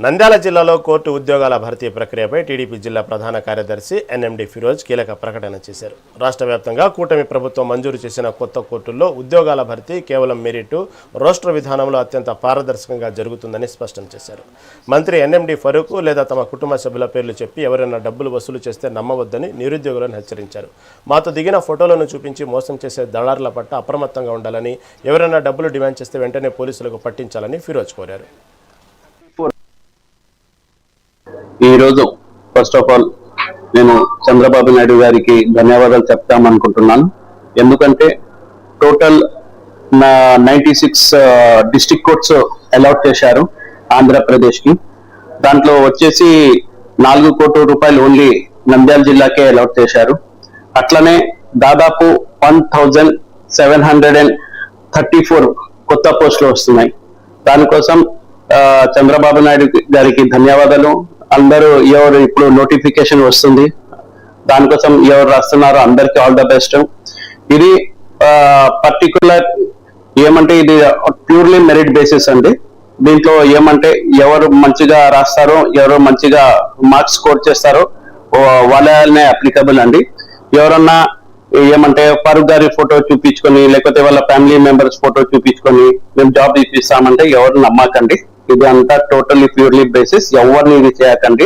నంద్యాల జిల్లాలో కోర్టు ఉద్యోగాల భర్తీ ప్రక్రియపై టీడీపీ జిల్లా ప్రధాన కార్యదర్శి ఎన్ఎండి ఫిరోజ్ కీలక ప్రకటన చేశారు. రాష్ట్ర వ్యాప్తంగా కూటమి ప్రభుత్వం మంజూరు చేసిన కొత్త కోర్టుల్లో ఉద్యోగాల భర్తీ కేవలం మెరిట్ రోస్టర్ విధానంలో అత్యంత పారదర్శకంగా జరుగుతుందని స్పష్టం చేశారు. మంత్రి ఎన్ఎండి ఫరూక్ లేదా తమ కుటుంబ సభ్యుల పేర్లు చెప్పి ఎవరైనా డబ్బులు వసూలు చేస్తే నమ్మవద్దని నిరుద్యోగులను హెచ్చరించారు. మాతో దిగిన ఫోటోలను చూపించి మోసం చేసే దళారుల పట్ల అప్రమత్తంగా ఉండాలని, ఎవరైనా డబ్బులు డిమాండ్ చేస్తే వెంటనే పోలీసులకు పట్టించాలని ఫిరోజ్ కోరారు. ఈ రోజు ఫస్ట్ ఆఫ్ ఆల్ నేను చంద్రబాబు నాయుడు గారికి ధన్యవాదాలు చెప్తామనుకుంటున్నాను. ఎందుకంటే టోటల్ 96 డిస్ట్రిక్ట్ కోర్ట్స్ అలాట్ చేశారు ఆంధ్రప్రదేశ్ కి. దాంట్లో వచ్చేసి 4 కోట్ల రూపాయలు ఓన్లీ నంద్యాల జిల్లాకే అలాట్ చేశారు. అట్లనే దాదాపు 1734 కొత్త పోస్టులు వస్తున్నాయి. దానికోసం చంద్రబాబు నాయుడు గారికి ధన్యవాదాలు. అందరూ ఎవరు ఇప్పుడు నోటిఫికేషన్ వస్తుంది, దానికోసం ఎవరు రాస్తున్నారో అందరికి ఆల్ ద బెస్ట్. ఇది పర్టికులర్ ఏమంటే ఇది ప్యూర్లీ మెరిట్ బేసిస్ అండి. దీంట్లో ఏమంటే ఎవరు మంచిగా రాస్తారో, ఎవరు మంచిగా మార్క్స్ స్కోర్ చేస్తారో వాళ్ళనే అప్లికబుల్ అండి. ఎవరన్నా ఏమంటే ఫరూక్ గారి ఫోటో చూపించుకొని లేకపోతే వాళ్ళ ఫ్యామిలీ మెంబర్స్ ఫోటో చూపించుకొని మేము జాబ్ ఇప్పిస్తామంటే ఎవరు నమ్మకండి. ఇది అంతా టోటల్లీ ప్యూర్లీ బేసిస్, ఎవరిని ఇది చేయకండి.